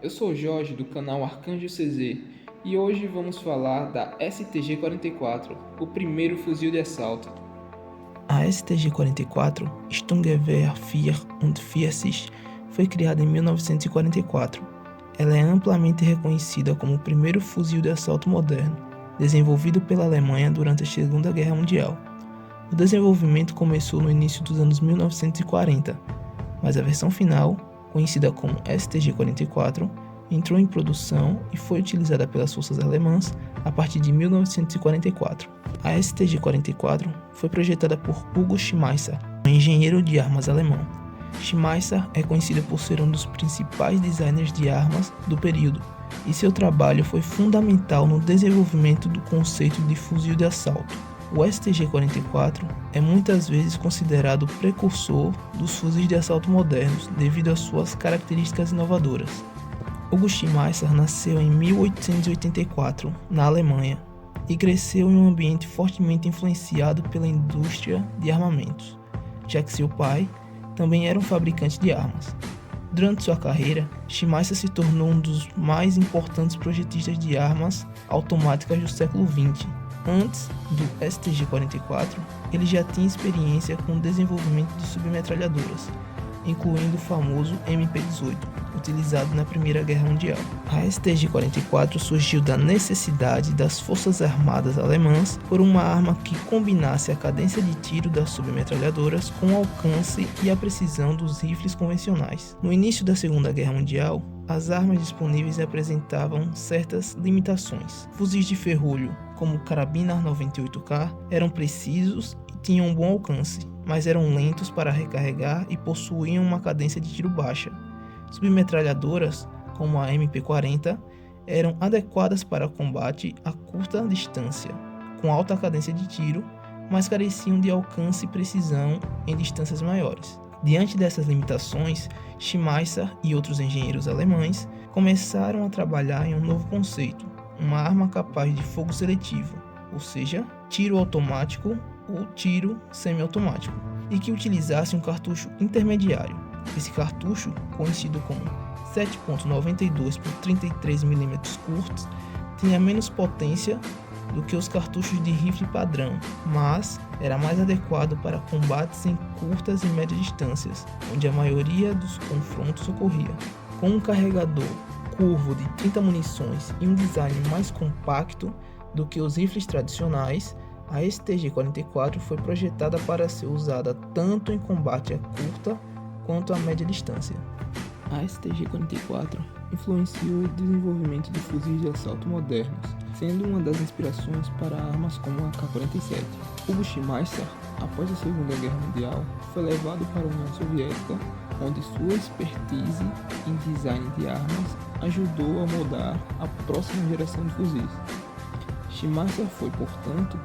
eu sou o Jorge do canal Arcanjo CZ e hoje vamos falar da STG-44, o primeiro fuzil de assalto. A STG-44, Sturmgewehr 44, foi criada em 1944. Ela é amplamente reconhecida como o primeiro fuzil de assalto moderno, desenvolvido pela Alemanha durante a Segunda Guerra Mundial. O desenvolvimento começou no início dos anos 1940, mas a versão final, conhecida como STG-44, entrou em produção e foi utilizada pelas forças alemãs a partir de 1944. A STG-44 foi projetada por Hugo Schmeisser, um engenheiro de armas alemão. Schmeisser é conhecido por ser um dos principais designers de armas do período, e seu trabalho foi fundamental no desenvolvimento do conceito de fuzil de assalto. O STG-44 é muitas vezes considerado o precursor dos fuzis de assalto modernos devido às suas características inovadoras. Hugo Schmeisser nasceu em 1884, na Alemanha, e cresceu em um ambiente fortemente influenciado pela indústria de armamentos, já que seu pai também era um fabricante de armas. Durante sua carreira, Schmeisser se tornou um dos mais importantes projetistas de armas automáticas do século XX. Antes do STG-44, ele já tinha experiência com o desenvolvimento de submetralhadoras, incluindo o famoso MP-18, utilizado na Primeira Guerra Mundial. A STG-44 surgiu da necessidade das Forças Armadas alemãs por uma arma que combinasse a cadência de tiro das submetralhadoras com o alcance e a precisão dos rifles convencionais. No início da Segunda Guerra Mundial, as armas disponíveis apresentavam certas limitações. Fuzis de ferrolho, como o Karabiner 98K, eram precisos e tinham um bom alcance, mas eram lentos para recarregar e possuíam uma cadência de tiro baixa. Submetralhadoras, como a MP-40, eram adequadas para combate a curta distância, com alta cadência de tiro, mas careciam de alcance e precisão em distâncias maiores. Diante dessas limitações, Schmeisser e outros engenheiros alemães começaram a trabalhar em um novo conceito, uma arma capaz de fogo seletivo, ou seja, tiro automático ou tiro semiautomático, e que utilizasse um cartucho intermediário. Esse cartucho, conhecido como 7.92 por 33 mm curtos, tinha menos potência do que os cartuchos de rifle padrão, mas era mais adequado para combates em curtas e médias distâncias, onde a maioria dos confrontos ocorria. Com um carregador curvo de 30 munições e um design mais compacto do que os rifles tradicionais, a STG-44 foi projetada para ser usada tanto em combate a curta quanto a média distância. A STG-44 influenciou o desenvolvimento de fuzis de assalto modernos, sendo uma das inspirações para armas como a AK-47. Hugo Schmeisser, após a Segunda Guerra Mundial, foi levado para a União Soviética, onde sua expertise em design de armas ajudou a moldar a próxima geração de fuzis. Schmeisser foi, portanto,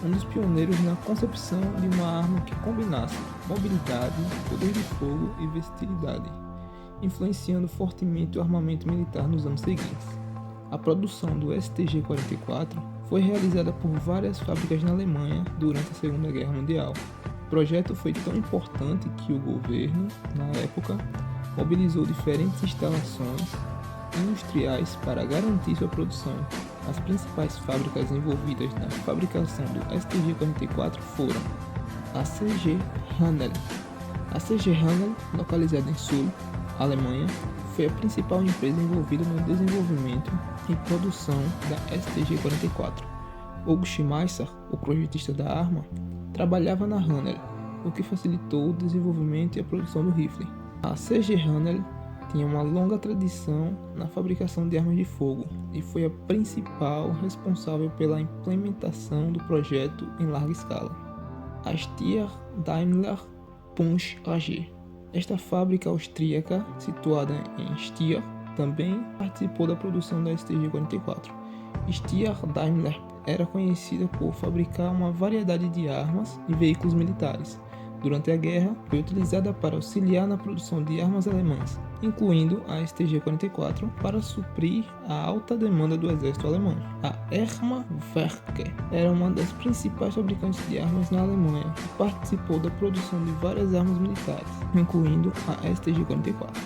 um dos pioneiros na concepção de uma arma que combinasse mobilidade, poder de fogo e versatilidade, influenciando fortemente o armamento militar nos anos seguintes. A produção do STG-44 foi realizada por várias fábricas na Alemanha durante a Segunda Guerra Mundial. O projeto foi tão importante que o governo, na época, mobilizou diferentes instalações industriais para garantir sua produção. As principais fábricas envolvidas na fabricação do STG-44 foram a CG Henkel. A CG Henkel, localizada em Sul, Alemanha, foi a principal empresa envolvida no desenvolvimento e produção da STG-44. Hugo Schmeisser, o projetista da arma, trabalhava na Henkel, o que facilitou o desenvolvimento e a produção do rifle. A CG Henkel tinha uma longa tradição na fabricação de armas de fogo e foi a principal responsável pela implementação do projeto em larga escala. A Steyr Daimler Puch AG. Esta fábrica austríaca, situada em Steyr, também participou da produção da STG-44. Steyr Daimler era conhecida por fabricar uma variedade de armas e veículos militares. Durante a guerra, foi utilizada para auxiliar na produção de armas alemãs, incluindo a STG-44, para suprir a alta demanda do exército alemão. A Erma-Werke era uma das principais fabricantes de armas na Alemanha e participou da produção de várias armas militares, incluindo a STG-44.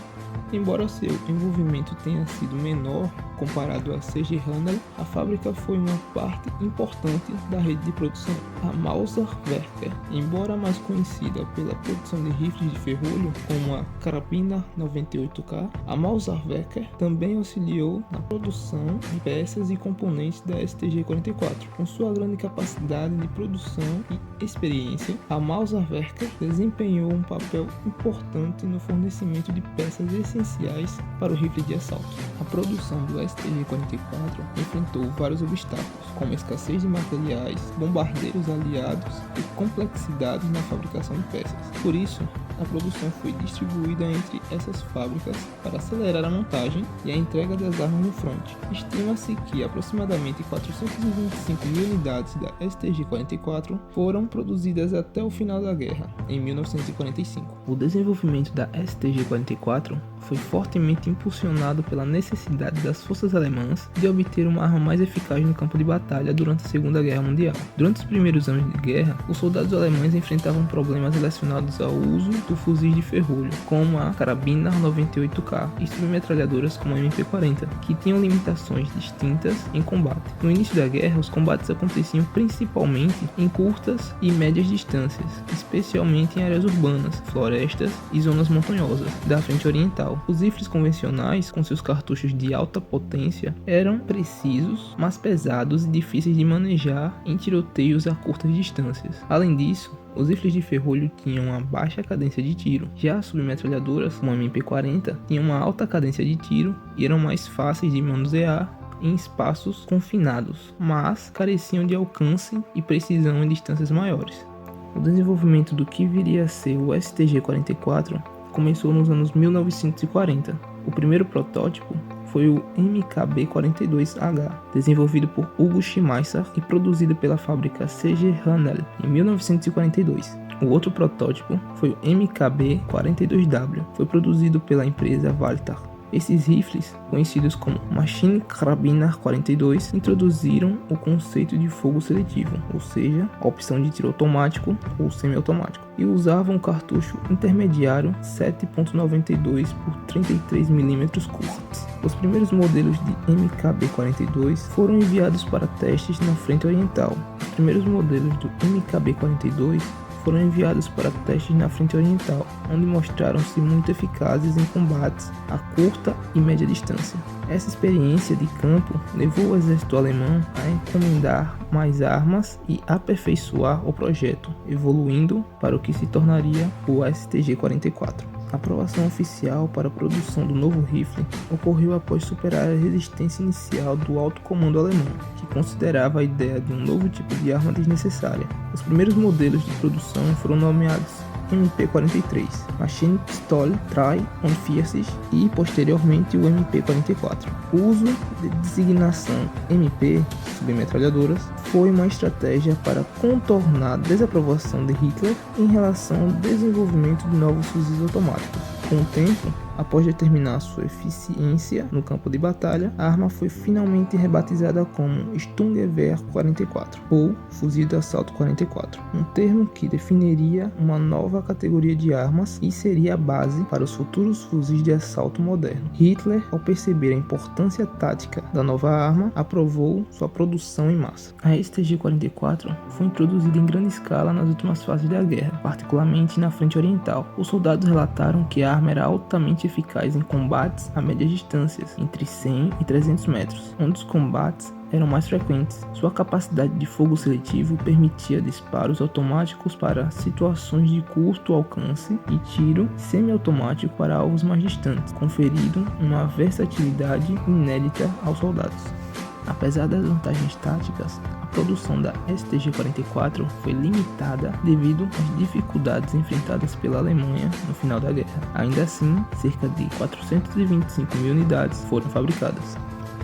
Embora seu envolvimento tenha sido menor comparado à CG Handel, a fábrica foi uma parte importante da rede de produção. A Mauser-Werke, embora mais conhecida pela produção de rifles de ferrolho como a Karabiner 98K, a Mauser-Werke também auxiliou na produção de peças e componentes da STG-44. Com sua grande capacidade de produção e experiência, a Mauser-Werke desempenhou um papel importante no fornecimento de peças essenciais para o rifle de assalto. A produção do STG-44 enfrentou vários obstáculos, como escassez de materiais, bombardeiros aliados e complexidades na fabricação de peças. Por isso, a produção foi distribuída entre essas fábricas para acelerar a montagem e a entrega das armas no fronte. Estima-se que aproximadamente 425 mil unidades da STG-44 foram produzidas até o final da guerra, em 1945. O desenvolvimento da STG-44 foi fortemente impulsionado pela necessidade das forças alemãs de obter uma arma mais eficaz no campo de batalha durante a Segunda Guerra Mundial. Durante os primeiros anos de guerra, os soldados alemães enfrentavam problemas relacionados ao uso do fuzis de ferrolho, como a Karabiner 98K e submetralhadoras como a MP40, que tinham limitações distintas em combate. No início da guerra, os combates aconteciam principalmente em curtas e médias distâncias, especialmente em áreas urbanas, florestas e zonas montanhosas da frente oriental. Os rifles convencionais, com seus cartuchos de alta potência, eram precisos, mas pesados e difíceis de manejar em tiroteios a curtas distâncias. Além disso, os rifles de ferrolho tinham uma baixa cadência de tiro, já as submetralhadoras, como a MP40, tinham uma alta cadência de tiro e eram mais fáceis de manusear em espaços confinados, mas careciam de alcance e precisão em distâncias maiores. O desenvolvimento do que viria a ser o STG-44 começou nos anos 1940. O primeiro protótipo foi o MKB-42H, desenvolvido por Hugo Schmeisser e produzido pela fábrica CG Handel em 1942. O outro protótipo foi o MKB-42W, foi produzido pela empresa Walter. Esses rifles, conhecidos como Machine Karabiner 42, introduziram o conceito de fogo seletivo, ou seja, a opção de tiro automático ou semiautomático, e usavam um cartucho intermediário 7.92 por 33 mm Colt. Os primeiros modelos de MKB-42 foram enviados para testes na frente oriental. Os primeiros modelos do MKB-42 foram enviados para testes na frente oriental, onde mostraram-se muito eficazes em combates a curta e média distância. Essa experiência de campo levou o exército alemão a encomendar mais armas e aperfeiçoar o projeto, evoluindo para o que se tornaria o STG-44. A aprovação oficial para a produção do novo rifle ocorreu após superar a resistência inicial do alto comando alemão, que considerava a ideia de um novo tipo de arma desnecessária. Os primeiros modelos de produção foram nomeados MP43, Machine Pistol 43 e posteriormente o MP44. O uso de designação MP, submetralhadoras, foi uma estratégia para contornar a desaprovação de Hitler em relação ao desenvolvimento de novos fuzis automáticos. Com o tempo, após determinar sua eficiência no campo de batalha, a arma foi finalmente rebatizada como Sturmgewehr 44 ou Fuzil de Assalto 44, um termo que definiria uma nova categoria de armas e seria a base para os futuros fuzis de assalto modernos. Hitler, ao perceber a importância tática da nova arma, aprovou sua produção em massa. A STG-44 foi introduzida em grande escala nas últimas fases da guerra, particularmente na frente oriental. Os soldados relataram que a arma era altamente eficaz em combates a médias distâncias, entre 100 e 300 metros, onde os combates eram mais frequentes. Sua capacidade de fogo seletivo permitia disparos automáticos para situações de curto alcance e tiro semiautomático para alvos mais distantes, conferindo uma versatilidade inédita aos soldados. Apesar das vantagens táticas, a produção da STG-44 foi limitada devido às dificuldades enfrentadas pela Alemanha no final da guerra. Ainda assim, cerca de 425 mil unidades foram fabricadas.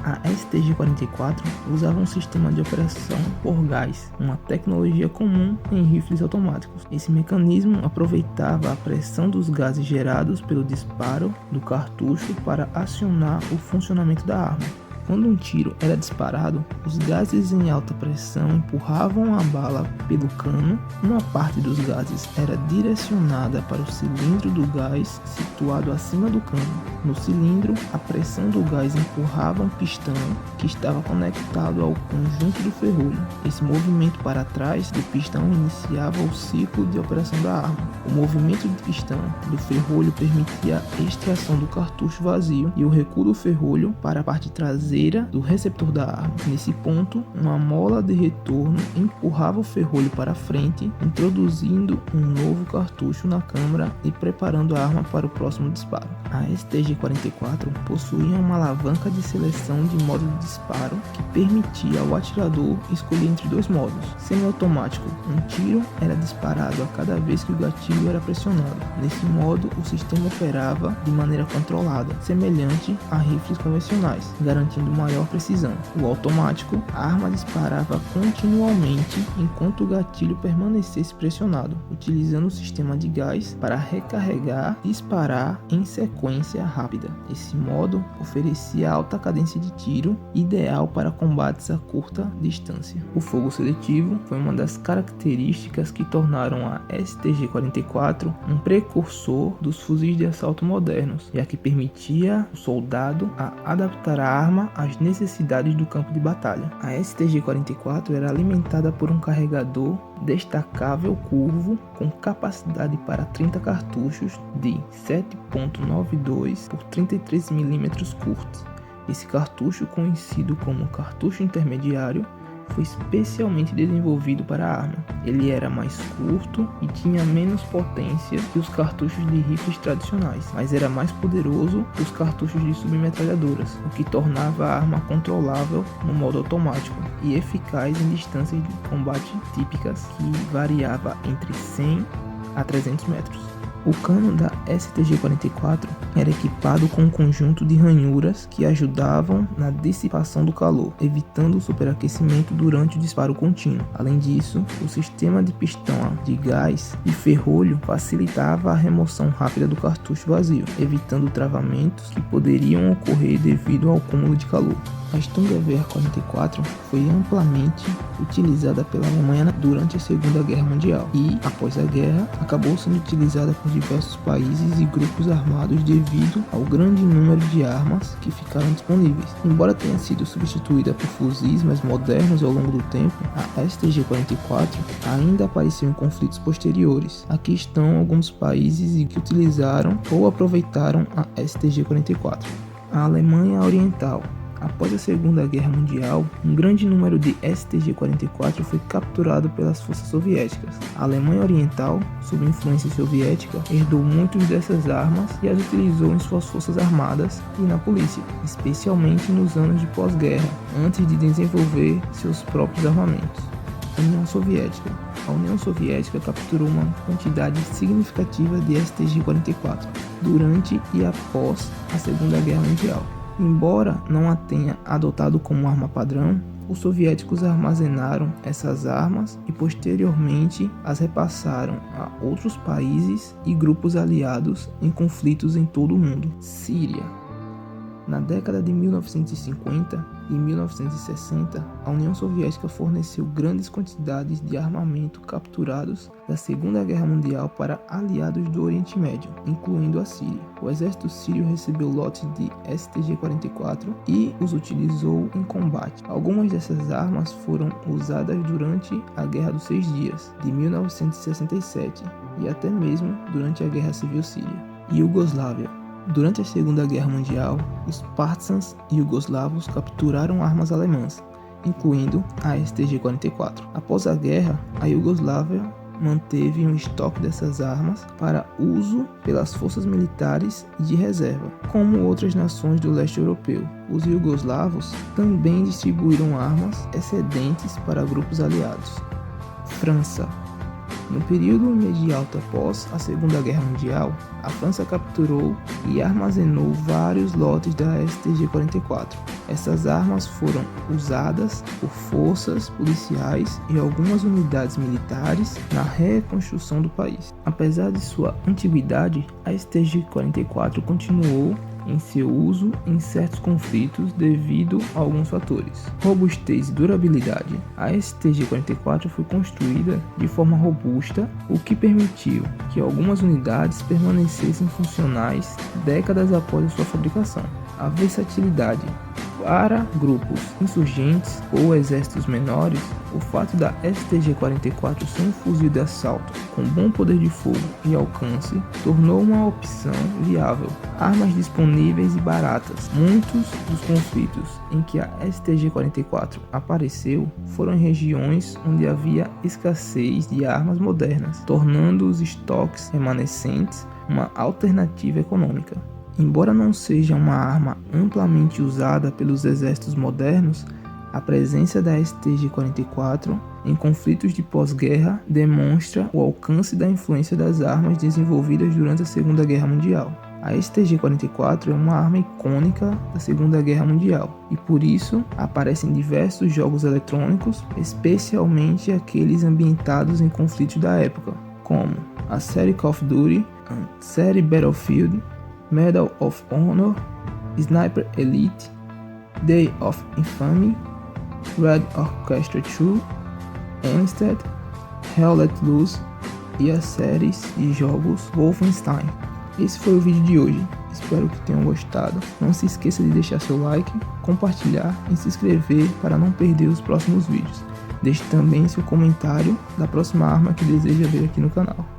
A STG-44 usava um sistema de operação por gás, uma tecnologia comum em rifles automáticos. Esse mecanismo aproveitava a pressão dos gases gerados pelo disparo do cartucho para acionar o funcionamento da arma. Quando um tiro era disparado, os gases em alta pressão empurravam a bala pelo cano. Uma parte dos gases era direcionada para o cilindro do gás situado acima do cano. No cilindro, a pressão do gás empurrava um pistão que estava conectado ao conjunto do ferrolho. Esse movimento para trás do pistão iniciava o ciclo de operação da arma. O movimento de pistão do ferrolho permitia a extração do cartucho vazio e o recuo do ferrolho para a parte traseira do receptor da arma. Nesse ponto, uma mola de retorno empurrava o ferrolho para frente, introduzindo um novo cartucho na câmara e preparando a arma para o próximo disparo. A STG-44 possuía uma alavanca de seleção de modo de disparo que permitia ao atirador escolher entre dois modos. Semiautomático, um tiro era disparado a cada vez que o gatilho era pressionado. Nesse modo, o sistema operava de maneira controlada, semelhante a rifles convencionais, garantindo maior precisão. O automático, a arma disparava continuamente enquanto o gatilho permanecesse pressionado, utilizando o sistema de gás para recarregar e disparar em sequência rápida. Esse modo oferecia alta cadência de tiro, ideal para combates a curta distância. O fogo seletivo foi uma das características que tornaram a STG-44 um precursor dos fuzis de assalto modernos, já que permitia ao soldado a adaptar a arma às necessidades do campo de batalha. A STG-44 era alimentada por um carregador destacável curvo com capacidade para 30 cartuchos de 7.92 por 33 mm curtos. Esse cartucho, conhecido como cartucho intermediário, foi especialmente desenvolvido para a arma. Ele era mais curto e tinha menos potência que os cartuchos de rifles tradicionais, mas era mais poderoso que os cartuchos de submetralhadoras, o que tornava a arma controlável no modo automático e eficaz em distâncias de combate típicas que variava entre 100 a 300 metros. O cano da STG-44 era equipado com um conjunto de ranhuras que ajudavam na dissipação do calor, evitando o superaquecimento durante o disparo contínuo. Além disso, o sistema de pistão de gás e ferrolho facilitava a remoção rápida do cartucho vazio, evitando travamentos que poderiam ocorrer devido ao acúmulo de calor. A Sturmgewehr 44 foi amplamente utilizada pela Alemanha durante a Segunda Guerra Mundial e, após a guerra, acabou sendo utilizada por diversos países e grupos armados devido ao grande número de armas que ficaram disponíveis. Embora tenha sido substituída por fuzis mais modernos ao longo do tempo, a STG-44 ainda apareceu em conflitos posteriores. Aqui estão alguns países que utilizaram ou aproveitaram a STG-44. A Alemanha Oriental. Após a Segunda Guerra Mundial, um grande número de STG-44 foi capturado pelas forças soviéticas. A Alemanha Oriental, sob influência soviética, herdou muitas dessas armas e as utilizou em suas forças armadas e na polícia, especialmente nos anos de pós-guerra, antes de desenvolver seus próprios armamentos. União Soviética. A União Soviética capturou uma quantidade significativa de STG-44 durante e após a Segunda Guerra Mundial. Embora não a tenha adotado como arma padrão, os soviéticos armazenaram essas armas e posteriormente as repassaram a outros países e grupos aliados em conflitos em todo o mundo. Síria. Na década de 1950 e 1960, a União Soviética forneceu grandes quantidades de armamento capturados da Segunda Guerra Mundial para aliados do Oriente Médio, incluindo a Síria. O exército sírio recebeu lotes de STG-44 e os utilizou em combate. Algumas dessas armas foram usadas durante a Guerra dos 6 Dias, de 1967, e até mesmo durante a Guerra Civil Síria. Iugoslávia. Durante a Segunda Guerra Mundial, os Partisans iugoslavos capturaram armas alemãs, incluindo a STG-44. Após a guerra, a Iugoslávia manteve um estoque dessas armas para uso pelas forças militares e de reserva, como outras nações do leste europeu. Os iugoslavos também distribuíram armas excedentes para grupos aliados. França. No período imediato após a Segunda Guerra Mundial, a França capturou e armazenou vários lotes da STG-44. Essas armas foram usadas por forças policiais e algumas unidades militares na reconstrução do país. Apesar de sua antiguidade, a STG-44 continuou em seu uso em certos conflitos devido a alguns fatores. Robustez e durabilidade. A STG-44 foi construída de forma robusta, o que permitiu que algumas unidades permanecessem funcionais décadas após a sua fabricação. A versatilidade. Para grupos insurgentes ou exércitos menores, o fato da STG-44 ser um fuzil de assalto com bom poder de fogo e alcance tornou uma opção viável. Armas disponíveis e baratas. Muitos dos conflitos em que a STG-44 apareceu foram em regiões onde havia escassez de armas modernas, tornando os estoques remanescentes uma alternativa econômica. Embora não seja uma arma amplamente usada pelos exércitos modernos, a presença da STG-44 em conflitos de pós-guerra demonstra o alcance da influência das armas desenvolvidas durante a Segunda Guerra Mundial. A STG-44 é uma arma icônica da Segunda Guerra Mundial e por isso aparece em diversos jogos eletrônicos, especialmente aqueles ambientados em conflitos da época, como a série Call of Duty, a série Battlefield, Medal of Honor, Sniper Elite, Day of Infamy, Red Orchestra 2, Amistad, Hell Let Loose e as séries de jogos Wolfenstein. Esse foi o vídeo de hoje, espero que tenham gostado. Não se esqueça de deixar seu like, compartilhar e se inscrever para não perder os próximos vídeos. Deixe também seu comentário da próxima arma que deseja ver aqui no canal.